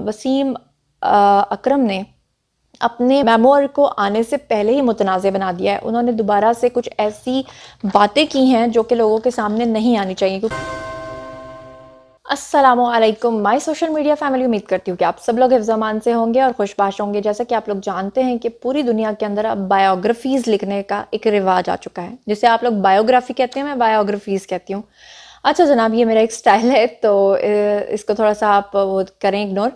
वसीम अकरम ने अपने मेमोर को आने से पहले ही मुतनाज़ बना दिया है। उन्होंने दोबारा से कुछ ऐसी बातें की हैं जो कि लोगों के सामने नहीं आनी चाहिए। अस्सलामुअलैकुम माय सोशल मीडिया फैमिली, उम्मीद करती हूँ कि आप सब लोग हिफ्ज़-ओ-अमान से होंगे और खुशबाश होंगे। जैसा कि आप लोग जानते हैं कि पूरी दुनिया के अंदर अब बायोग्राफीज़ लिखने का एक रिवाज आ चुका है, जिसे आप लोग बायोग्राफी कहते हैं, मैं बायोग्राफीज़ कहती हूँ। अच्छा जनाब, ये मेरा एक स्टाइल है तो इसको थोड़ा सा आप वो करें इग्नोर।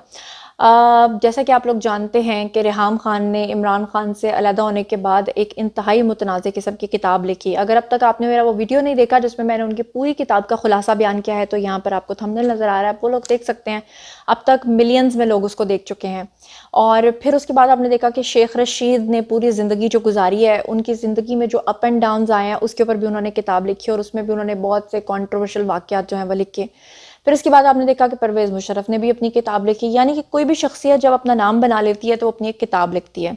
जैसा कि आप लोग जानते हैं कि रेहाम खान ने इमरान खान से अलहदा होने के बाद एक इंतहाई मुतनाज़ किस्म की किताब लिखी। अगर अब तक आपने मेरा वो वीडियो नहीं देखा जिसमें मैंने उनकी पूरी किताब का खुलासा बयान किया है, तो यहाँ पर आपको थंबनेल नज़र आ रहा है, वो लोग देख सकते हैं। अब तक मिलियंस में लोग उसको देख चुके हैं। और फिर उसके बाद आपने देखा कि शेख रशीद ने पूरी ज़िंदगी जो गुजारी है, उनकी ज़िंदगी में जो अप एंड डाउन्स आए हैं उसके ऊपर भी उन्होंने किताब लिखी और उसमें भी उन्होंने बहुत से कॉन्ट्रोवर्शियल वाक़यात जो हैं वो लिखे। फिर इसके बाद आपने देखा कि परवेज़ मुशर्रफ ने भी अपनी किताब लिखी। यानी कि कोई भी शख्सियत जब अपना नाम बना लेती है तो वो अपनी एक किताब लिखती है।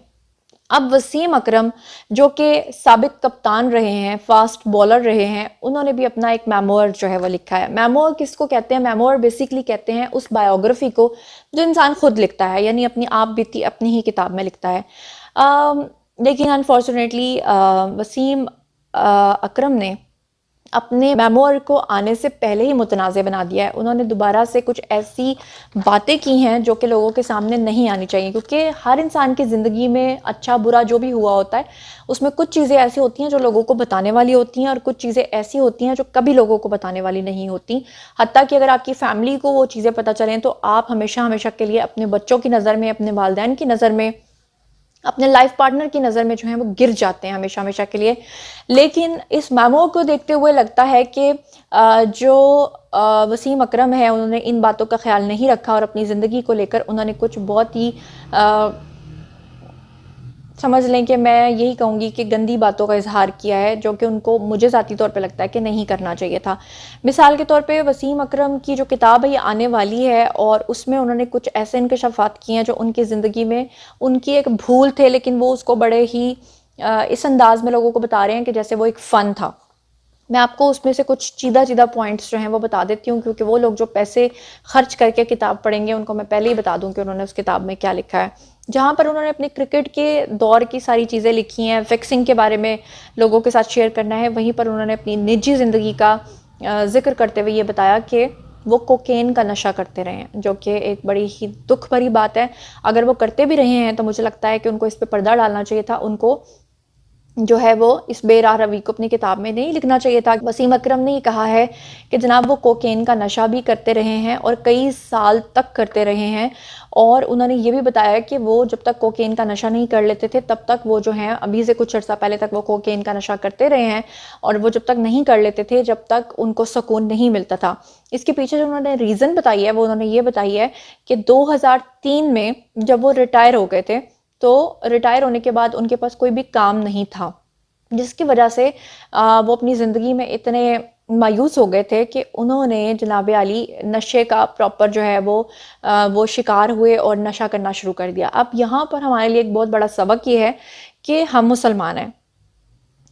अब वसीम अकरम जो कि साबिक कप्तान रहे हैं, फास्ट बॉलर रहे हैं, उन्होंने भी अपना एक मेमोर जो है वो लिखा है। मेमोर किसको कहते हैं? मेमोर बेसिकली कहते हैं उस बायोग्राफी को जो इंसान खुद लिखता है, यानी अपनी आप बीती अपनी ही किताब में लिखता है। लेकिन अनफॉर्चुनेटली वसीम अकरम ने अपने मेमोर को आने से पहले ही मुतनाज़ बना दिया है। उन्होंने दोबारा से कुछ ऐसी बातें की हैं जो कि लोगों के सामने नहीं आनी चाहिए, क्योंकि हर इंसान की ज़िंदगी में अच्छा बुरा जो भी हुआ होता है उसमें कुछ चीज़ें ऐसी होती हैं जो लोगों को बताने वाली होती हैं और कुछ चीज़ें ऐसी होती हैं जो कभी लोगों को बताने वाली नहीं होती। हत्ता कि अगर आपकी फैमिली को वो चीज़ें पता चलें तो आप हमेशा हमेशा के लिए अपने बच्चों की नज़र में, अपने वालिदैन की नज़र में, अपने लाइफ पार्टनर की नज़र में जो है वो गिर जाते हैं हमेशा हमेशा के लिए। लेकिन इस मेमो को देखते हुए लगता है कि जो वसीम अकरम है उन्होंने इन बातों का ख्याल नहीं रखा और अपनी ज़िंदगी को लेकर उन्होंने कुछ बहुत ही समझ लें कि मैं यही कहूँगी कि गंदी बातों का इजहार किया है, जो कि उनको मुझे ज़ाती तौर पे लगता है कि नहीं करना चाहिए था। मिसाल के तौर पे वसीम अकरम की जो किताब है ये आने वाली है और उसमें उन्होंने कुछ ऐसे इंकशाफात किए हैं जो उनकी ज़िंदगी में उनकी एक भूल थे, लेकिन वो उसको बड़े ही इस अंदाज में लोगों को बता रहे हैं कि जैसे वो एक फ़न था। मैं आपको उसमें से कुछ चीदा पॉइंट्स जो हैं वो बता देती हूँ, क्योंकि वो लोग जो पैसे खर्च करके किताब पढ़ेंगे उनको मैं पहले ही बता दूँ कि उन्होंने उस किताब में क्या लिखा है। जहाँ पर उन्होंने अपने क्रिकेट के दौर की सारी चीज़ें लिखी हैं, फिक्सिंग के बारे में लोगों के साथ शेयर करना है, वहीं पर उन्होंने अपनी निजी ज़िंदगी का जिक्र करते हुए ये बताया कि वो कोकेन का नशा करते रहे हैं, जो कि एक बड़ी ही दुख भरी बात है। अगर वो करते भी रहे हैं तो मुझे लगता है कि उनको इस पर पर्दा डालना चाहिए था, उनको जो है वो इस बेराह रवि को अपनी किताब में नहीं लिखना चाहिए था। वसीम अकरम ने ये कहा है कि जनाब वो कोकेन का नशा भी करते रहे हैं और कई साल तक करते रहे हैं, और उन्होंने ये भी बताया कि वो जब तक कोकेन का नशा नहीं कर लेते थे तब तक वो जो हैं अभी से कुछ अर्सा पहले तक वो कोकेन का नशा करते रहे हैं, और वो जब तक नहीं कर लेते थे जब तक उनको सुकून नहीं मिलता था। इसके पीछे जो उन्होंने रीज़न बताई है वो उन्होंने ये बताई है कि 2003 में जब वो रिटायर हो गए थे, तो रिटायर होने के बाद उनके पास कोई भी काम नहीं था, जिसकी वजह से वो अपनी ज़िंदगी में इतने मायूस हो गए थे कि उन्होंने जनाब आली नशे का प्रॉपर जो है वो शिकार हुए और नशा करना शुरू कर दिया। अब यहाँ पर हमारे लिए एक बहुत बड़ा सबक ये है कि हम मुसलमान हैं।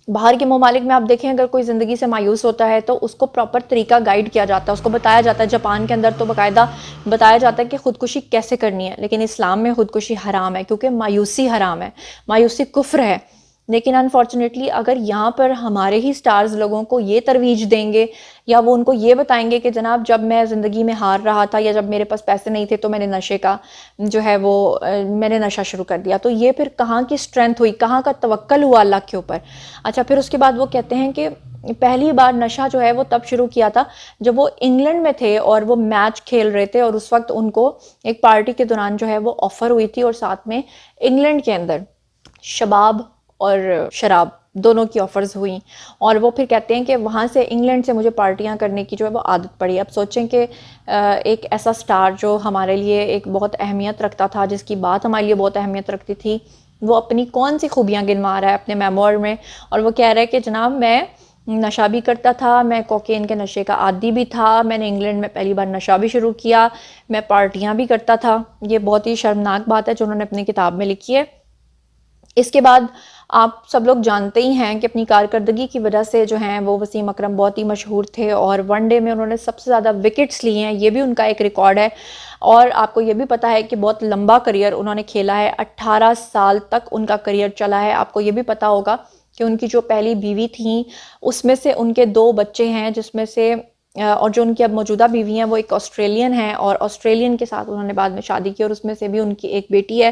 बाहर के ममालिक में आप देखें, अगर कोई ज़िंदगी से मायूस होता है तो उसको प्रॉपर तरीका गाइड किया जाता है, उसको बताया जाता है। जापान के अंदर तो बाकायदा बताया जाता है कि ख़ुदकुशी कैसे करनी है, लेकिन इस्लाम में ख़ुदकुशी हराम है, क्योंकि मायूसी हराम है, मायूसी कुफ्र है। लेकिन अनफॉर्चुनेटली अगर यहाँ पर हमारे ही स्टार्स लोगों को ये तरवीज देंगे या वो उनको ये बताएंगे कि जनाब जब मैं ज़िंदगी में हार रहा था या जब मेरे पास पैसे नहीं थे तो मैंने नशे का जो है वो मैंने नशा शुरू कर दिया, तो ये फिर कहाँ की स्ट्रेंथ हुई, कहाँ का तवक्कल हुआ अल्लाह के ऊपर। अच्छा, फिर उसके बाद वो कहते हैं कि पहली बार नशा जो है वो तब शुरू किया था जब वो इंग्लैंड में थे और वो मैच खेल रहे थे, और उस वक्त उनको एक पार्टी के दौरान जो है वो ऑफ़र हुई थी, और साथ में इंग्लैंड के अंदर शबाब और शराब दोनों की ऑफ़र्स हुई, और वो फिर कहते हैं कि वहाँ से इंग्लैंड से मुझे पार्टियाँ करने की जो है वो आदत पड़ी। अब सोचें कि एक ऐसा स्टार जो हमारे लिए एक बहुत अहमियत रखता था, जिसकी बात हमारे लिए बहुत अहमियत रखती थी, वो अपनी कौन सी खूबियाँ गिनवा रहा है अपने मेमोर में, और वो कह रहा है कि जनाब मैं नशा भी करता था, मैं कोकेन के नशे का आदी भी था, मैंने इंग्लैंड में पहली बार नशा भी शुरू किया, मैं पार्टियाँ भी करता था। ये बहुत ही शर्मनाक बात है जो उन्होंने अपनी किताब में लिखी है। इसके बाद آپ سب لوگ جانتے ہی ہیں کہ اپنی کارکردگی کی وجہ سے جو ہیں وہ وسیم اکرم بہت ہی مشہور تھے، اور ون ڈے میں انہوں نے سب سے زیادہ وکٹس لیے ہیں، یہ بھی ان کا ایک ریکارڈ ہے۔ اور آپ کو یہ بھی پتہ ہے کہ بہت لمبا کریئر انہوں نے کھیلا ہے، 18 سال تک ان کا کریئر چلا ہے۔ آپ کو یہ بھی پتہ ہوگا کہ ان کی جو پہلی بیوی تھیں اس میں سے ان کے 2 بچے ہیں، جس میں سے اور جو ان کی اب موجودہ بیوی ہیں وہ ایک آسٹریلین ہیں، اور آسٹریلین کے ساتھ انہوں نے بعد میں شادی کی، اور اس میں سے بھی ان کی ایک بیٹی ہے۔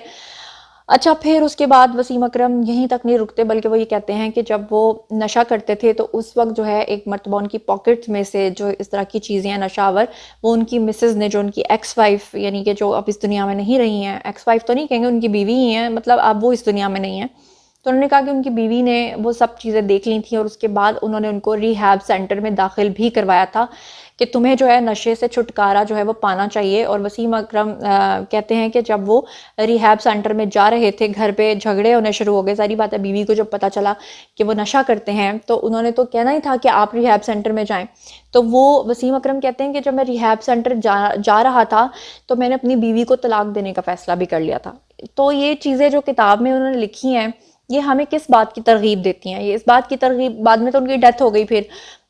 اچھا، پھر اس کے بعد وسیم اکرم یہیں تک نہیں رکتے، بلکہ وہ یہ کہتے ہیں کہ جب وہ نشہ کرتے تھے تو اس وقت جو ہے ایک مرتبہ ان کی پاکٹ میں سے جو اس طرح کی چیزیں ہیں نشاور، وہ ان کی مسز نے، جو ان کی ایکس وائف، یعنی کہ جو اب اس دنیا میں نہیں رہی ہیں، ایکس وائف تو نہیں کہیں گے، ان کی بیوی ہی ہیں، مطلب اب وہ اس دنیا میں نہیں ہیں، تو انہوں نے کہا کہ ان کی بیوی نے وہ سب چیزیں دیکھ لی تھیں، اور اس کے بعد انہوں نے ان کو ریہیب سینٹر میں داخل بھی کروایا تھا کہ تمہیں جو ہے نشے سے چھٹکارا جو ہے وہ پانا چاہیے۔ اور وسیم اکرم کہتے ہیں کہ جب وہ ریہیب سینٹر میں جا رہے تھے، گھر پہ جھگڑے ہونے شروع ہو گئے، ظاہری بات ہے بیوی کو جب پتہ چلا کہ وہ نشہ کرتے ہیں تو انہوں نے تو کہنا ہی تھا کہ آپ ریہیب سینٹر میں جائیں۔ تو وہ وسیم اکرم کہتے ہیں کہ جب میں ریہیب سینٹر جا رہا تھا تو میں نے اپنی بیوی کو طلاق دینے کا فیصلہ بھی کر لیا تھا۔ تو یہ چیزیں جو کتاب میں انہوں نے لکھی ہیں، یہ ہمیں کس بات کی ترغیب دیتی ہیں؟ یہ اس بات کی ترغیب، بعد میں تو ان کی ڈیتھ ہو گئی پھر،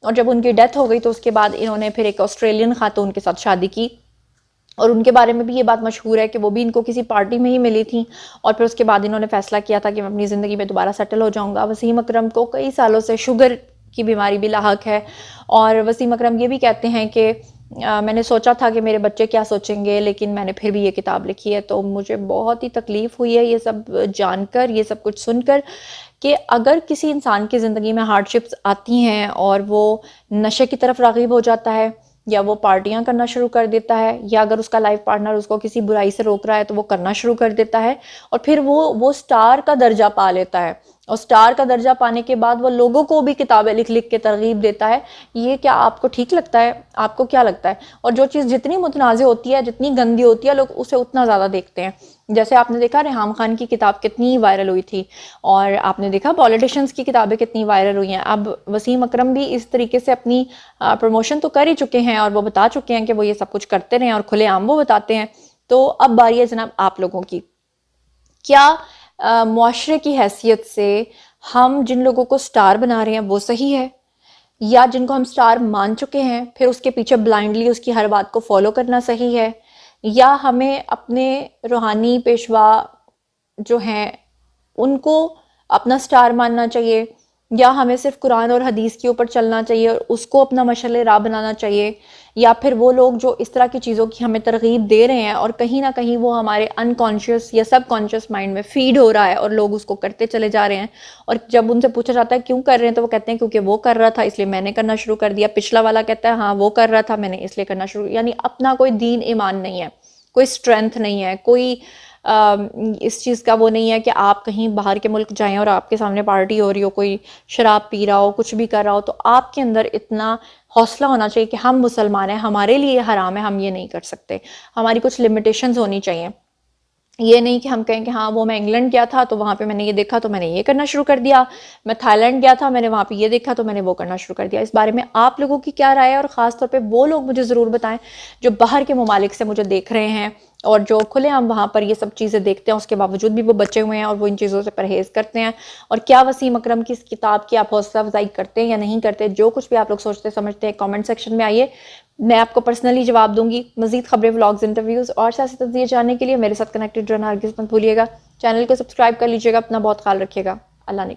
اور جب ان کی ڈیتھ ہو گئی تو اس کے بعد انہوں نے پھر ایک آسٹریلین خاتون کے ساتھ شادی کی، اور ان کے بارے میں بھی یہ بات مشہور ہے کہ وہ بھی ان کو کسی پارٹی میں ہی ملی تھیں، اور پھر اس کے بعد انہوں نے فیصلہ کیا تھا کہ میں اپنی زندگی میں دوبارہ سیٹل ہو جاؤں گا۔ وسیم اکرم کو کئی سالوں سے شوگر کی بیماری بھی لاحق ہے، اور وسیم اکرم یہ بھی کہتے ہیں کہ میں نے سوچا تھا کہ میرے بچے کیا سوچیں گے، لیکن میں نے پھر بھی یہ کتاب لکھی ہے، تو مجھے بہت ہی تکلیف ہوئی ہے یہ سب جان کر، یہ سب کچھ سن کر، کہ اگر کسی انسان کی زندگی میں ہارڈ شپس آتی ہیں اور وہ نشے کی طرف راغب ہو جاتا ہے، یا وہ پارٹیاں کرنا شروع کر دیتا ہے، یا اگر اس کا لائف پارٹنر اس کو کسی برائی سے روک رہا ہے تو وہ کرنا شروع کر دیتا ہے، اور پھر وہ سٹار کا درجہ پا لیتا ہے، اور سٹار کا درجہ پانے کے بعد وہ لوگوں کو بھی کتابیں لکھ لکھ کے ترغیب دیتا ہے، یہ کیا آپ کو ٹھیک لگتا ہے؟ آپ کو کیا لگتا ہے؟ اور جو چیز جتنی متنازع ہوتی ہے، جتنی گندی ہوتی ہے، لوگ اسے اتنا زیادہ دیکھتے ہیں۔ جیسے آپ نے دیکھا ریحام خان کی کتاب کتنی وائرل ہوئی تھی، اور آپ نے دیکھا پولیٹیشنز کی کتابیں کتنی وائرل ہوئی ہیں۔ اب وسیم اکرم بھی اس طریقے سے اپنی پروموشن تو کر ہی چکے ہیں، اور وہ بتا چکے ہیں کہ وہ یہ سب کچھ کرتے رہے ہیں، اور کھلے عام وہ بتاتے ہیں۔ تو اب باری ہے جناب آپ لوگوں کی، کیا معاشرے کی حیثیت سے ہم جن لوگوں کو سٹار بنا رہے ہیں وہ صحیح ہے، یا جن کو ہم سٹار مان چکے ہیں پھر اس کے پیچھے بلائنڈلی اس کی ہر بات کو فالو کرنا صحیح ہے، یا ہمیں اپنے روحانی پیشوا جو ہیں ان کو اپنا سٹار ماننا چاہیے، یا ہمیں صرف قرآن اور حدیث کے اوپر چلنا چاہیے اور اس کو اپنا مشعل راہ بنانا چاہیے، یا پھر وہ لوگ جو اس طرح کی چیزوں کی ہمیں ترغیب دے رہے ہیں اور کہیں نہ کہیں وہ ہمارے انکانشیس یا سب کانشیس مائنڈ میں فیڈ ہو رہا ہے اور لوگ اس کو کرتے چلے جا رہے ہیں، اور جب ان سے پوچھا جاتا ہے کیوں کر رہے ہیں تو وہ کہتے ہیں کیونکہ وہ کر رہا تھا اس لیے میں نے کرنا شروع کر دیا، پچھلا والا کہتا ہے ہاں وہ کر رہا تھا میں نے اس لیے کرنا شروع، یعنی اپنا کوئی دین ایمان نہیں ہے، کوئی اسٹرینتھ نہیں ہے، کوئی اس چیز کا وہ نہیں ہے کہ آپ کہیں باہر کے ملک جائیں اور آپ کے سامنے پارٹی ہو رہی ہو، کوئی شراب پی رہا ہو، کچھ بھی کر رہا ہو، تو آپ کے اندر اتنا حوصلہ ہونا چاہیے کہ ہم مسلمان ہیں، ہمارے لیے حرام ہے، ہم یہ نہیں کر سکتے، ہماری کچھ لمیٹیشنز ہونی چاہیے۔ یہ نہیں کہ ہم کہیں کہ ہاں وہ میں انگلینڈ گیا تھا تو وہاں پہ میں نے یہ دیکھا تو میں نے یہ کرنا شروع کر دیا، میں تھائی لینڈ گیا تھا میں نے وہاں پہ یہ دیکھا تو میں نے وہ کرنا شروع کر دیا۔ اس بارے میں آپ لوگوں کی کیا رائے ہے؟ اور خاص طور پہ وہ لوگ مجھے ضرور بتائیں جو باہر کے ممالک سے مجھے دیکھ رہے ہیں اور جو کھلے عام وہاں پر یہ سب چیزیں دیکھتے ہیں، اس کے باوجود بھی وہ بچے ہوئے ہیں اور وہ ان چیزوں سے پرہیز کرتے ہیں، اور کیا وسیم اکرم کی اس کتاب کی آپ حوصلہ افزائی کرتے ہیں یا نہیں کرتے؟ جو کچھ بھی آپ لوگ سوچتے سمجھتے ہیں کامنٹ سیکشن میں آئیے، میں آپ کو پرسنلی جواب دوں گی۔ مزید خبریں، ولاگز، انٹرویوز اور سیاسی تجزیے جاننے کے لیے میرے ساتھ کنیکٹڈ رہنا ہرگز مت بھولیے گا۔ چینل کو سبسکرائب کر لیجیے گا، اپنا بہت خیال رکھیے گا، اللہ نے